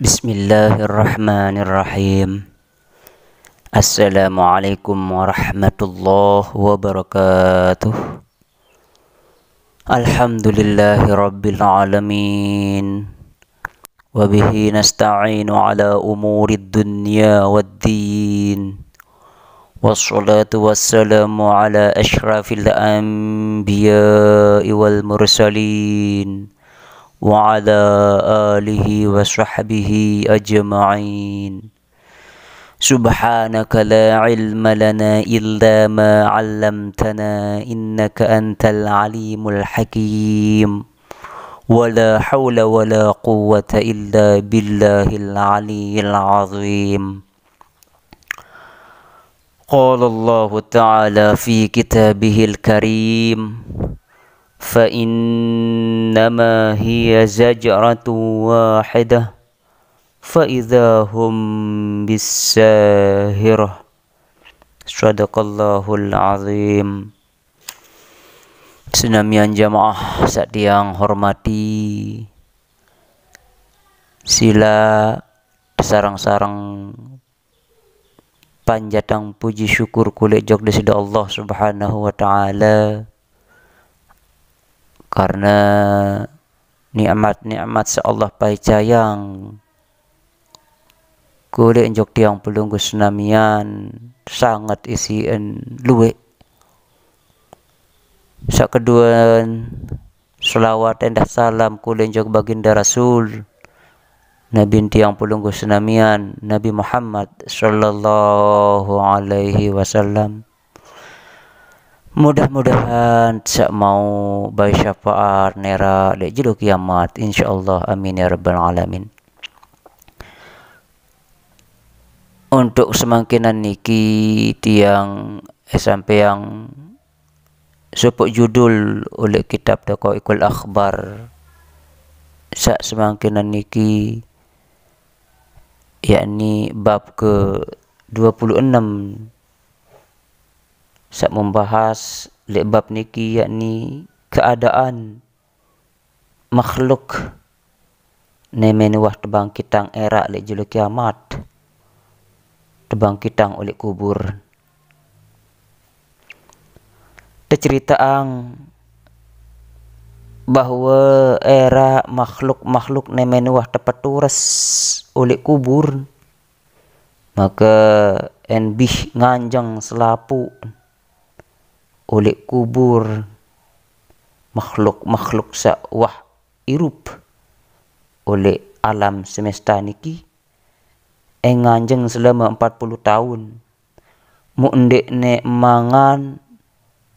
Bismillahirrahmanirrahim. Assalamualaikum warahmatullahi wabarakatuh. Alhamdulillahi rabbil alamin. Wabihi nasta'inu ala umurid dunya waddin. Wassalatu wassalamu ala ashrafil anbiya'i wal mursalin. Wa ala alihi wa sahbihi ajma'in. Subhanaka la ilma lana illa ma 'allamtana innaka antal alimul hakim. Wa la hawla wa la quwwata illa billahil aliyyil azim. Qala Allah ta'ala fi kitabihil karim. فإنما هي زجرة واحدة فإذا هم بالساهرة. صدق الله العظيم. Senamian jamaah saat yang hormati, sila sarang-sarang panjatang puji syukur kulit jog desida Allah subhanahu wa ta'ala karena nikmat-nikmat sa Allah pai cayang kulit jog tiang pelunggu senamian sangat isian luwe. Sak kedua selawat endah salam kulit jog baginda Rasul Nabi tiang pelunggu senamian Nabi Muhammad sallallahu alaihi wasallam. Mudah-mudahan sak mau bayi syafaat nera lek jero kiamat insyaallah, amin ya rabbal alamin. Untuk semangkinan niki tiang sampai yang supuk judul oleh kitab Daqaiqul Akhbar sak semangkinan niki yakni bab ke 26 sak membahas bab niki yakni keadaan makhluk nemen wah tebang kitang era lek jelo kiamat, tebang kitang oleh kubur. Terceritaang bahwa era makhluk nemen wah tepatures oleh kubur, maka enbih nganjang selapu oleh kubur makhluk sa wah irup oleh alam semesta niki nganjeng selama 40 tahun mu ndek ne mangan,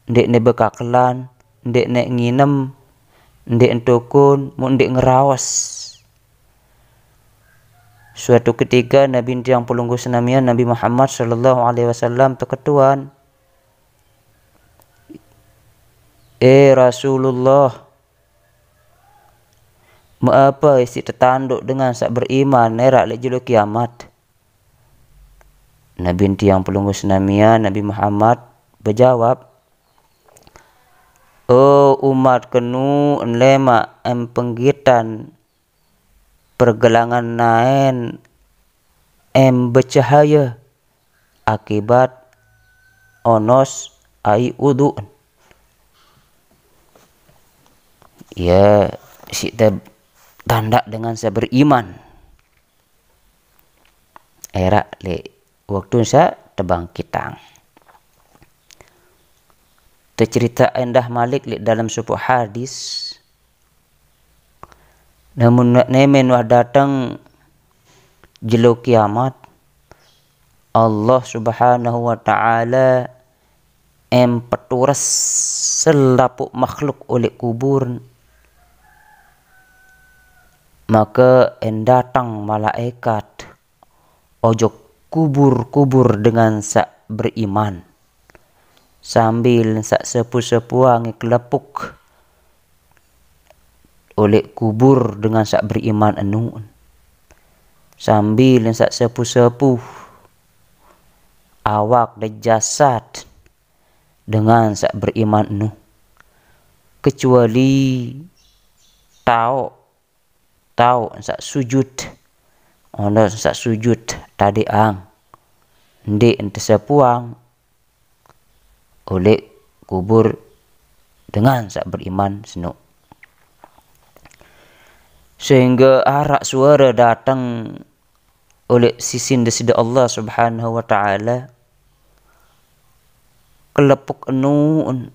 ndek ne bekaklan, ndek ne nginem, ndek entokun, mu ndek ngerawas. Suatu ketika Nabi yang pelunggu senamian Nabi Muhammad sallallahu alaihi wasallam terketuan, Rasulullah, mengapa isi tertanduk dengan sak beriman nerak lek jelo kiamat? Nabi yang pelunggu senamian Nabi Muhammad berjawab, oh umat kenu lema penggitan pergelangan naen bercahaya akibat onos ai udu. Ya, kita tanda dengan saya beriman. Era le waktu saya tebang kitang. Tercerita endah Malik le dalam sebuah hadis. Namun nemen wah datang jelo kiamat, Allah subhanahu wa ta'ala peturas selapuk makhluk oleh kubur. Maka datang malaikat ojo kubur dengan sak beriman sambil sak sepu-sepuang kelepuk oleh kubur dengan sak beriman anu sambil sak sepu-sepu awak dan jasad dengan sak beriman anu kecuali tahu sak sujud ono sak sujud tadi ang ndek ente sepuang oleh kubur dengan sak beriman senuk. Sehingga arak suara datang oleh sisin desida Allah Subhanahu wa taala kelepuk nuun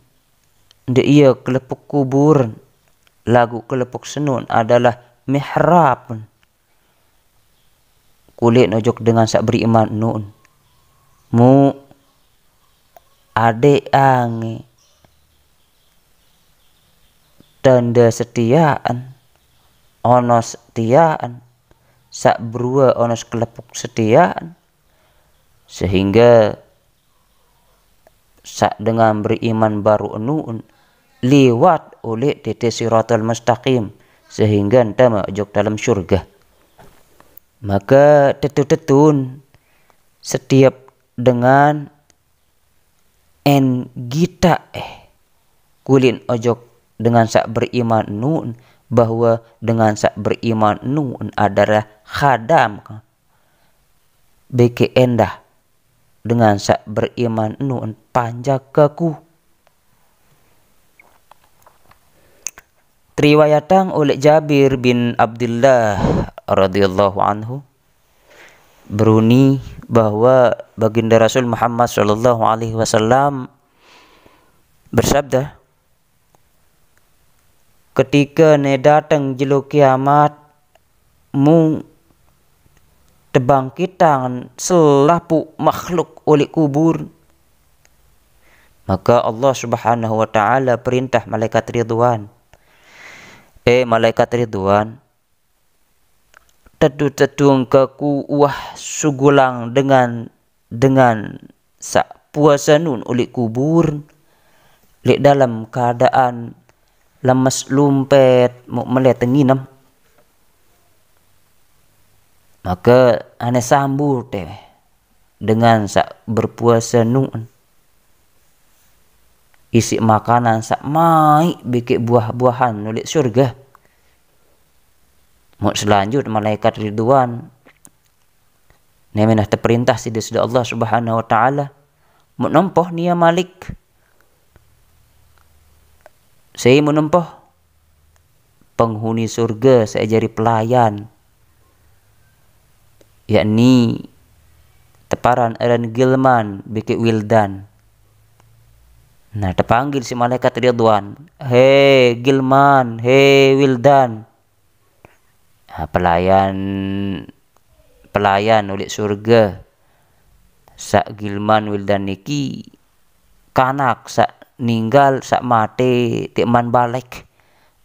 de ia kelepuk kubur lagu kelepuk senun adalah mihrab kulit nojok dengan sak beriman nuun mu ade ange tanda setiaan ono setiaan sak berua ono kelepuk setiaan sehingga sak dengan beriman baru nuun lewat oleh tete siratal mustaqim sehingga enta masuk dalam syurga. Maka tetun setiap dengan en gita kulin ojok dengan sak beriman nuun bahwa dengan sak beriman nuun adalah khadam beke endah dengan sak beriman nuun panjakaku. Riwayatang oleh Jabir bin Abdullah radhiyallahu anhu beruni bahwa baginda Rasul Muhammad sallallahu alaihi wasallam bersabda, ketika ne datang jelo kiamat mu tebangkitan selapu makhluk oleh kubur, maka Allah Subhanahu wa taala perintah malaikat Ridwan, malaikat Ridwan, tetu-tetung keku wah sugulang dengan sak puasa nun oleh kubur lek dalam keadaan lemes lumpet mau melihat tenginam, maka ane sambut dengan sak berpuasa nun isi makanan sak mai bikin buah-buahan oleh surga. Mau selanjut malaikat Ridwan nemenah terperintah si sudah Allah Subhanahu wa taala mau nempoh nia malik saya menempoh penghuni surga saya jadi pelayan, yakni teparan eran gilman bikin wildan. Nah terpanggil si malaikat Ridwan, hei gilman, hei wildan, pelayan oleh surga sak gilman wildan niki kanak sak ninggal sak mate tikman balik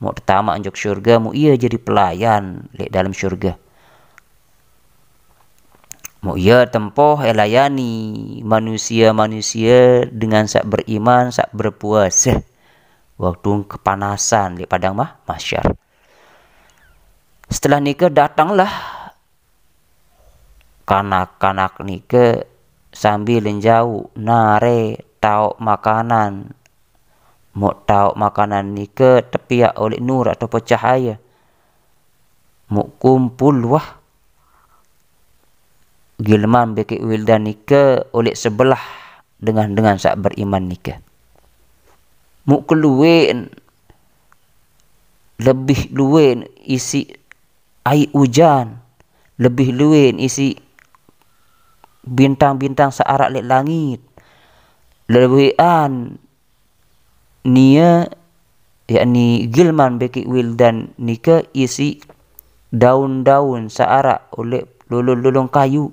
mau pertama anjuk surga mau ia jadi pelayan lek dalam surga, mau ia tempoh elayani manusia-manusia dengan sak beriman sak berpuasa waktu kepanasan di padang mahsyar. Setelah nikah datanglah kanak-kanak nikah sambil jauh nare tahu makanan, mau tahu makanan nikah tepiak oleh nur atau cahaya, mau kumpul wah gilman beki wildan nikah oleh sebelah dengan sak beriman nikah. Mu keluwen lebih luwen isi air hujan, lebih luwen isi bintang-bintang searak lek langit, lebihan nia yakni gilman beki wildan nikah isi daun-daun searak oleh lulung-lulung kayu.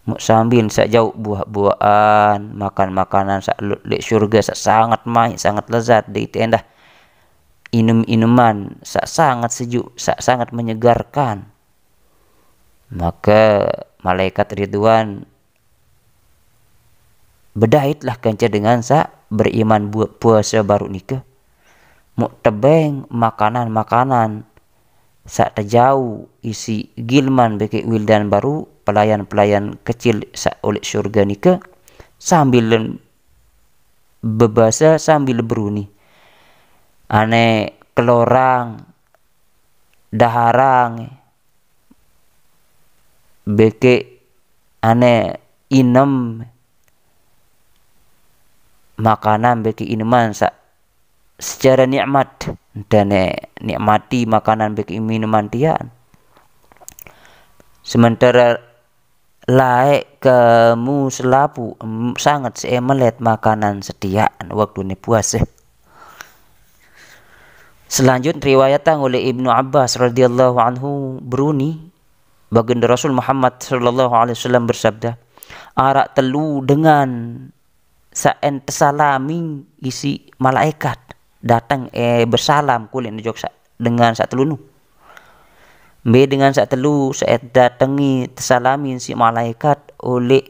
Mau sambil sak jauh buah-buahan, makan makanan sak lek syurga sak sangat mai, sangat lezat di tendah. Inum-inuman sak sangat sejuk, sak sangat menyegarkan. Maka malaikat Ridwan bedaitlah kanca dengan sak beriman buat puasa baru nikah. Mau tebeng makanan-makanan sak terjauh isi gilman beki wildan baru pelayan-pelayan kecil sak oleh syurga nikah sambil bebasa sambil beruni ane kelorang daharang beke ane inem makanan beke ineman secara nikmat dan nikmati makanan beke minuman tian. Sementara laek kamu selapu sangat seemelet makanan setiaan waktu ni puasa. Selanjutnya riwayatan oleh Ibnu Abbas radhiyallahu anhu beruni baginda Rasul Muhammad sallallahu alaihi wasallam bersabda, arak telu dengan saen tersalami isi malaikat datang bersalam kulit nejok dengan sak telunu. Be dengan sak telu saat datangi tersalami si malaikat oleh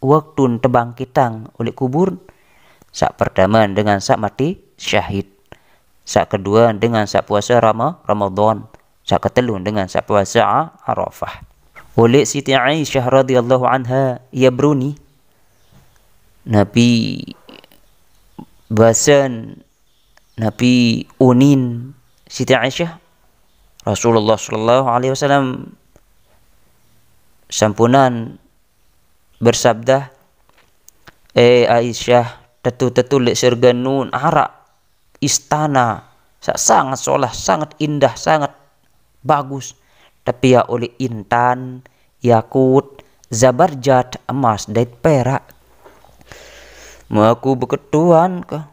waktu tebangkitang oleh kubur. Sak pertama dengan sak mati syahid. Sak kedua dengan sak puasa Ramadan. Sak ketelu dengan sak puasa Arafah. Oleh Siti Aisyah radhiyallahu anha ia beruni Nabi bahasan Nabi unin Siti Aisyah Rasulullah sallallahu alaihi wasallam sampunan bersabda, Aisyah, tetu lek surga nun arak istana sangat solah, sangat indah, sangat bagus, tapi ya oleh intan, yakut, zabarjat, emas dan perak. Mau aku beketuan ke?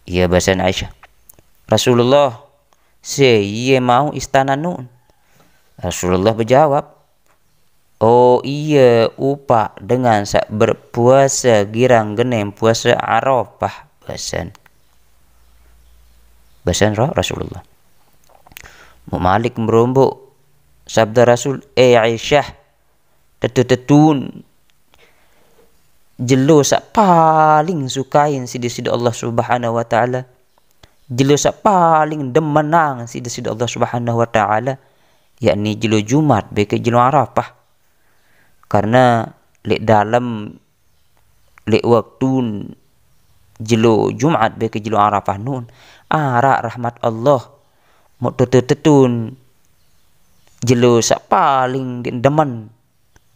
Iya bahasa Aisyah. Rasulullah, saya mau istana nun. Rasulullah berjawab, oh iya upah dengan sak berpuasa girang genem puasa Arafah bahasan Rasulullah. Malik merombok sabda Rasul, Aisyah, tetun jelo sak paling sukain sidi Allah Subhanahu wa taala. Jelo sak paling demenang sidi Allah Subhanahu wa taala, yakni jelo Jumat beke jelo Arafah. Karena lek dalam lek waktu jelo Jumat beke jelo Arafah nun ara rahmat Allah mau tetun jelo sak paling demen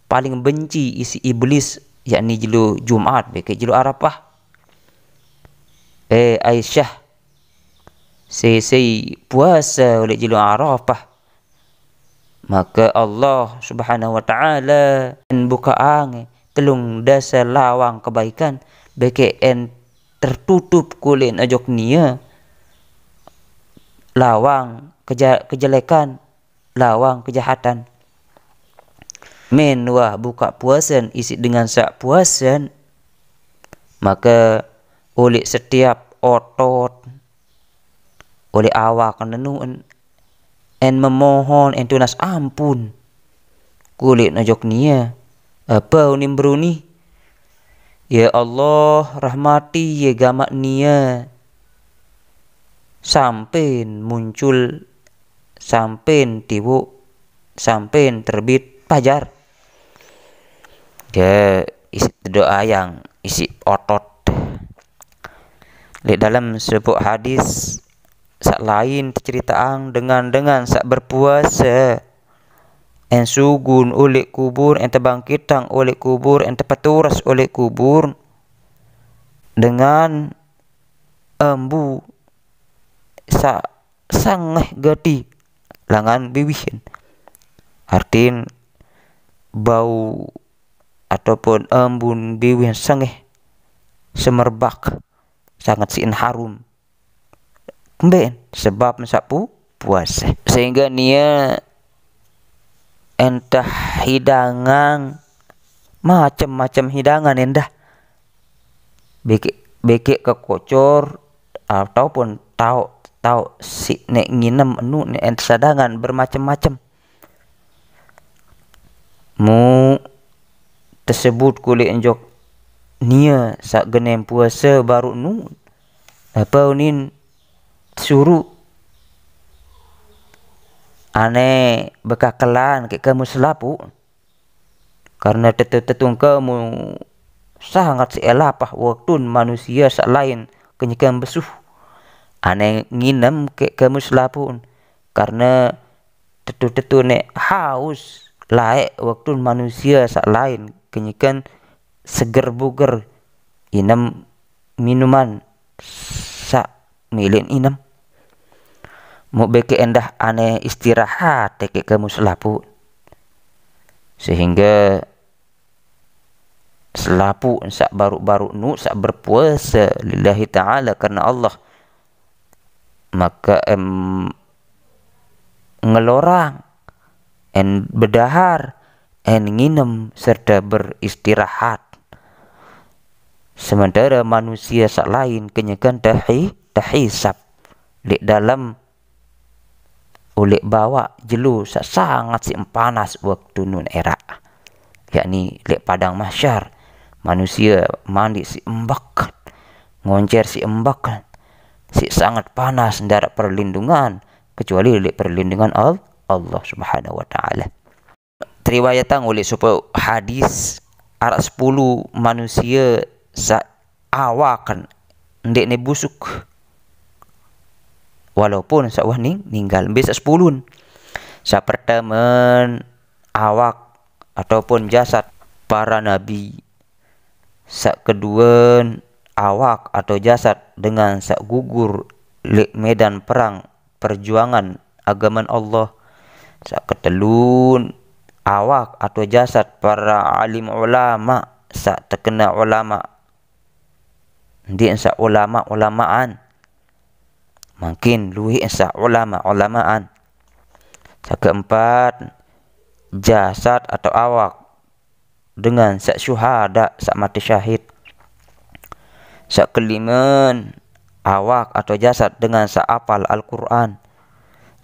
paling benci isi iblis, yakni jelo Jumat beke jelo Arafah. Aisyah sei puasa oleh jelo Arafah, maka Allah Subhanahu wa taala buka angin telung dasa lawang kebaikan beke en tertutup kulit ajok nia lawang kejelekan, lawang kejahatan. Men wah buka puasan isi dengan sak puasan, maka oleh setiap otot oleh awak nenun en memohon en tunas ampun kulit najok nia apa unim beruni, ya Allah rahmati ya gamak nia sampen muncul, sampen tibu, sampen terbit fajar. Dia isi doa yang isi otot. Di dalam sebuah hadis sak lain ceritaan dengan sak berpuasa en sugun oleh kubur, en terbangkitang oleh kubur, en terpeturas oleh kubur dengan embu sangeh gati langan biwihin. Artin bau ataupun embun biwih sangeh semerbak sangat sin harum kemben sebab mensapu puasa, sehingga nia entah hidangan macam-macam hidangan endah beke kekocor ataupun tahu si nek nginem enu nek sadangan bermacam-macam mu tersebut kulit enjok nia sak genem puasa baru nu apa unin suruh ane bekakelan ke kamu selapu karena tetung kamu sangat seelapah waktu manusia sak lain kenyikan besuh ane nginem ke kamu selapu karena tetu nek haus laik waktu manusia sak lain kenyikan seger buger inam minuman sak milin inam mau beke endah aneh istirahat teke kamu selapu sehingga selapu sak baru-baru nu sak berpuasa lillahi ta'ala karena Allah maka ngelorang en bedahar en nginem serta beristirahat sementara manusia sak lain kenyakan tahisab lek dalam oleh bawa jelu sak sangat si panas waktu nun era yakni lek padang mahsyar manusia mandi si embak ngoncer si embak si sangat panas ndak perlindungan kecuali lek perlindungan Allah Subhanahu wa taala. Riwayatan oleh supaya hadis arak 10 manusia sa awakan ndek ne busuk walaupun sa wah ninggal bisa 10 sa pertama awak ataupun jasad para nabi sa kedua awak atau jasad dengan sak gugur lek medan perang perjuangan agama Allah sak ketelun awak atau jasad para alim ulama sak terkena ulama dia sak ulama-ulamaan makin luih sak ulama-ulamaan sak keempat jasad atau awak dengan sak syuhada sak mati syahid sak kelima awak atau jasad dengan sak apal Al-Quran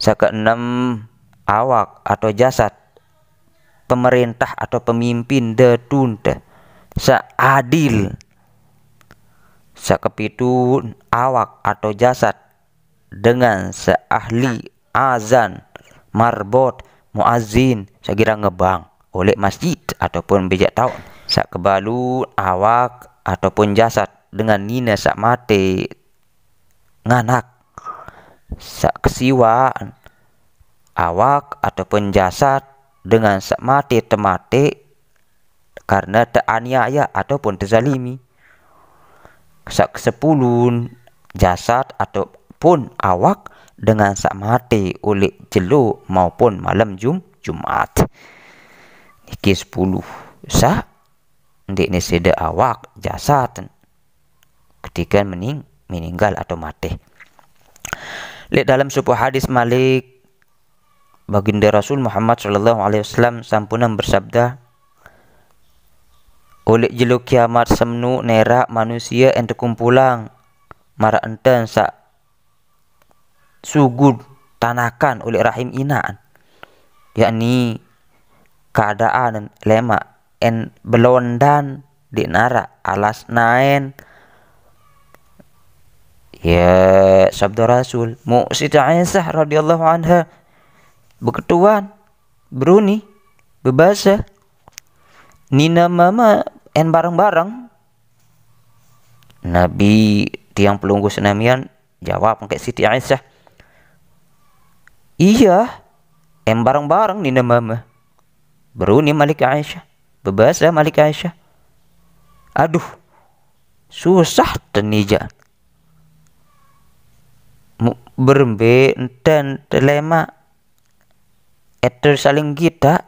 sak keenam awak atau jasad pemerintah atau pemimpin detunda sak adil sak kepitu awak atau jasad dengan seahli azan marbot muazzin sekira ngebang oleh masjid ataupun bijak tahun sak kebalu awak ataupun jasad dengan nina sak mate nganak sak kesiwaan awak ataupun jasad dengan sak mate temate karena teraniaya ataupun terzalimi sak kesepuluh jasad ataupun awak dengan sak mate oleh jelo maupun malam Jumat iki 10 sak ndik ni seda awak jasad ketika meninggal atau mati. Lihat dalam sebuah hadis Malik baginda Rasul Muhammad sallallahu alaihi wasallam sampuna bersabda oleh jelo kiamat semnu nera manusia ente kumpulang mara enten sak sugud tanakan oleh rahim inaan yakni keadaan lema en belondan di nara alas naen ya sabda Rasul mu Siti Aisyah radhiyallahu anha beketuan beruni bebasa nina mama en bareng-bareng Nabi tiang pelunggu senamian jawab ke Siti Aisyah iya en bareng-bareng nina mama beruni Malik Aisyah bebasa Malik Aisyah aduh susah tenija berembe enten telema eter saling kita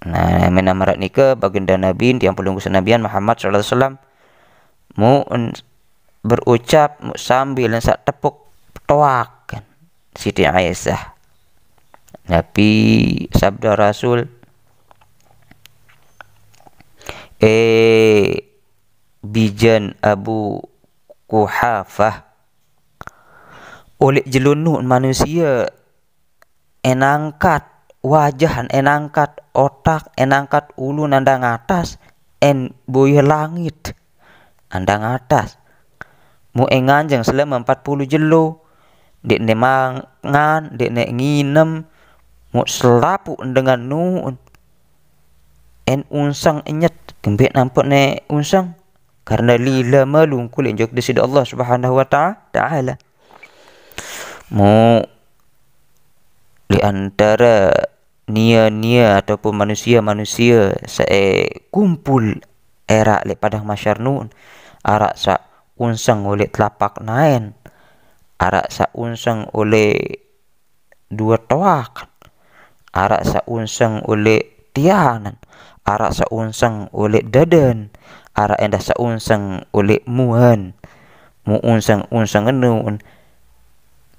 nah menamarat nikah baginda Nabi yang pelunggu senabian Muhammad sallallahu alaihi wasallam mu berucap mu sambil sak tepuk toakan Siti Aisyah Nabi sabda Rasul bijan Abu Kuhafah oleh jelunuk manusia enangkat wajahan enangkat otak enangkat ulu nandang atas en boy langit andang atas mu enganjang selama 40 jelo dek ne mangan dek ne nginem mu selapu dengan nuun en unsang enyet gembek nampak ne unsang karena lila malung kulit jok di sida Allah Subhanahu wa taala mu Di antara nia-nia ataupun manusia-manusia kumpul era le padang mahsyar nun, arak sa unsang oleh telapak nain, arak sa unsang oleh dua toak, arak sa unsang oleh tianan, arak sa unsang oleh dadan, arak endah sa unsang oleh muhan, mu unsang nun,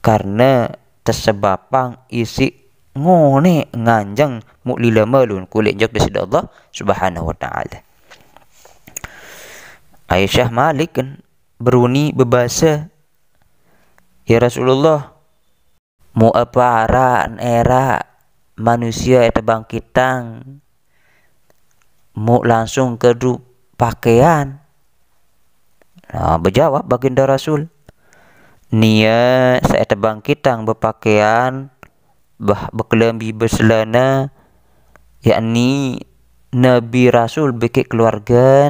karena tersebabang isi ngone nganjang mu lila malun kulit jok dari Allah Subhanahu wa taala. Aisyah Malik kan beruni berbahasa, ya Rasulullah, mu apa era manusia itu bangkitang mu langsung kedu pakaian. Nah, berjawab baginda Rasul, nia saya bangkitang berpakaian berkelambi berselana, yakni Nabi Rasul bekik keluarga,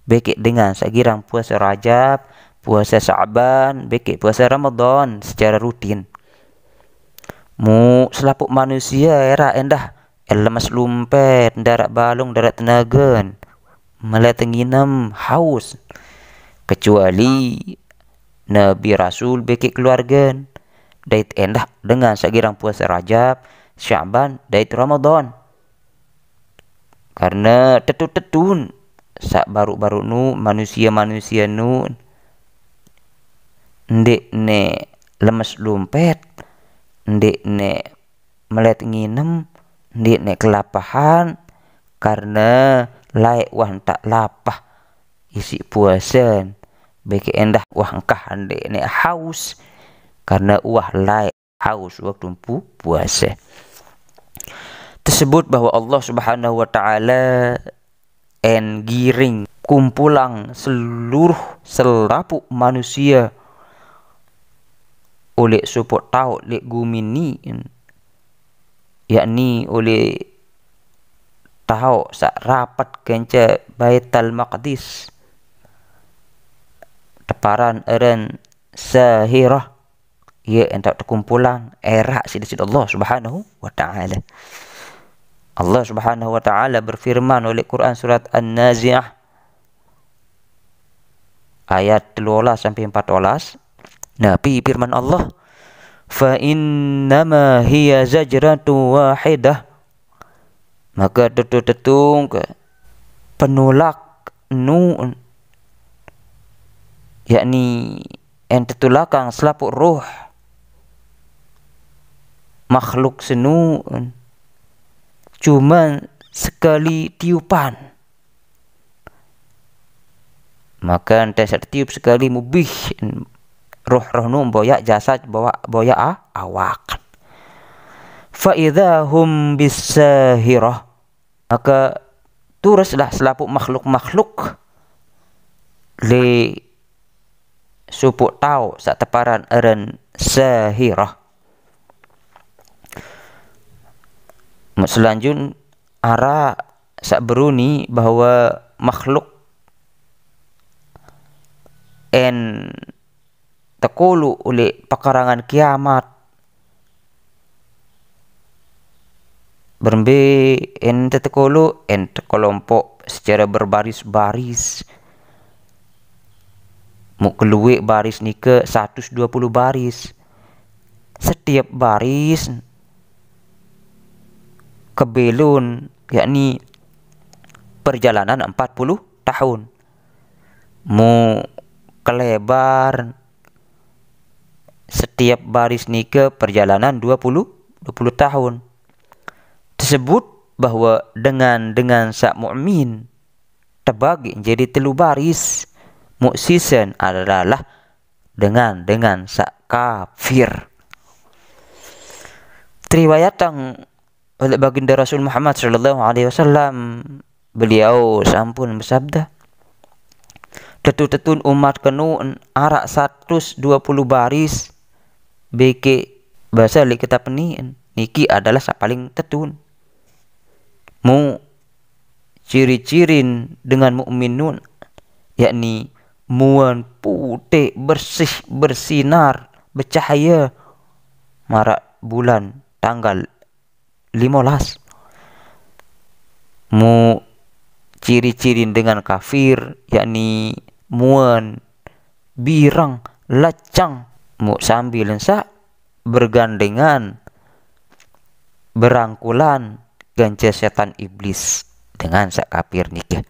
bekik dengan sagirang puasa Rajab, puasa Sa'ban, bekik puasa Ramadan secara rutin. Mu selapuk manusia era endah lemas lumpet, darat balung, darat tenaga, malah tenginam haus, kecuali Nabi Rasul bekik keluarga dait endah dengan sagirang puasa Rajab, Sya'ban, dait Ramadan. Karena tetun sak baru-baru nu manusia nu ndek ne lemes lumpet, ndek ne melet nginem, ndek ne kelapahan, karena laik wah tak lapah isi puasa, beki endah wah engkah ndek ne haus, karena uah laik haus waktu puasa. Tersebut bahwa Allah Subhanahu wa taala giring kumpulang seluruh selapuk manusia oleh support tau le gumi ni, yakni oleh tahu sak rapat kenca Baitul Maqdis teparan eren sahirah, ia entak terkumpulang era sida-sida Allah Subhanahu wa taala. Allah Subhanahu wa taala berfirman oleh Quran surat An-Nazi'ah ayat 12 sampai 14. Nabi firman Allah, fa innama hiya zajratu wahidah, maka tetung ke penolak nun, yakni ente tulakang selapuk roh makhluk senun, cuma sekali tiupan, maka ente tiup sekali mubih roh nun boyak jasad boyak awak, fa idahum bisahirah, maka turuslah selapuk makhluk-makhluk le supuk tahu sak teparan eren sahirah. Selanjutnya ara sak beruni bahwa makhluk tekulu oleh pekarangan kiamat berembe tekulu kelompok secara berbaris-baris, mu keluwe baris ni ke 120 baris, setiap baris kebelun, yakni perjalanan 40 tahun, mu kelebar setiap baris ni ke perjalanan 20 tahun. Tersebut bahwa dengan sak mukmin terbagi jadi telu baris, muksisan adalah dengan sak kafir. Riwayatang oleh baginda Rasul Muhammad sallallahu alaihi wasallam, beliau sampun bersabda, tetun umat kenun arak 120 baris beke bahasa li kita peniin niki adalah sak paling tetun. Mu ciri-cirin dengan mukminun, yakni muan putih bersih bersinar bercahaya marak bulan tanggal 15. Mu ciri-ciri dengan kafir, yakni muan, birang, lacang, mu sambil sa bergandengan, berangkulan ganja setan iblis dengan sak kafir nikah.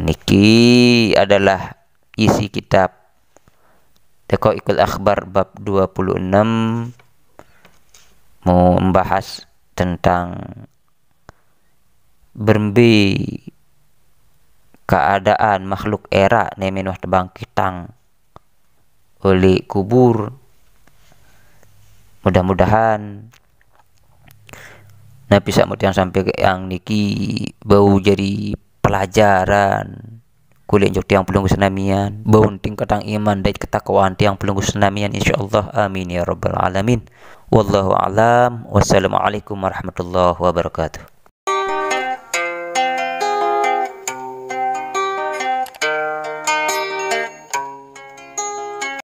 Niki adalah isi kitab Daqaiqul Akhbar bab 26, membahas tentang berembe keadaan makhluk era nemen wah tebangkitang oleh kubur. Mudah-mudahan Nabi yang sampai ke yang niki bau jadi pelajaran kulit jok tiang pelunggu senamian, bau tingkatang iman dan ketakwaan tiang pelunggu senamian insyaallah. Amin ya rabbal alamin. Wallahu alam. Wassalamualaikum warahmatullahi wabarakatuh.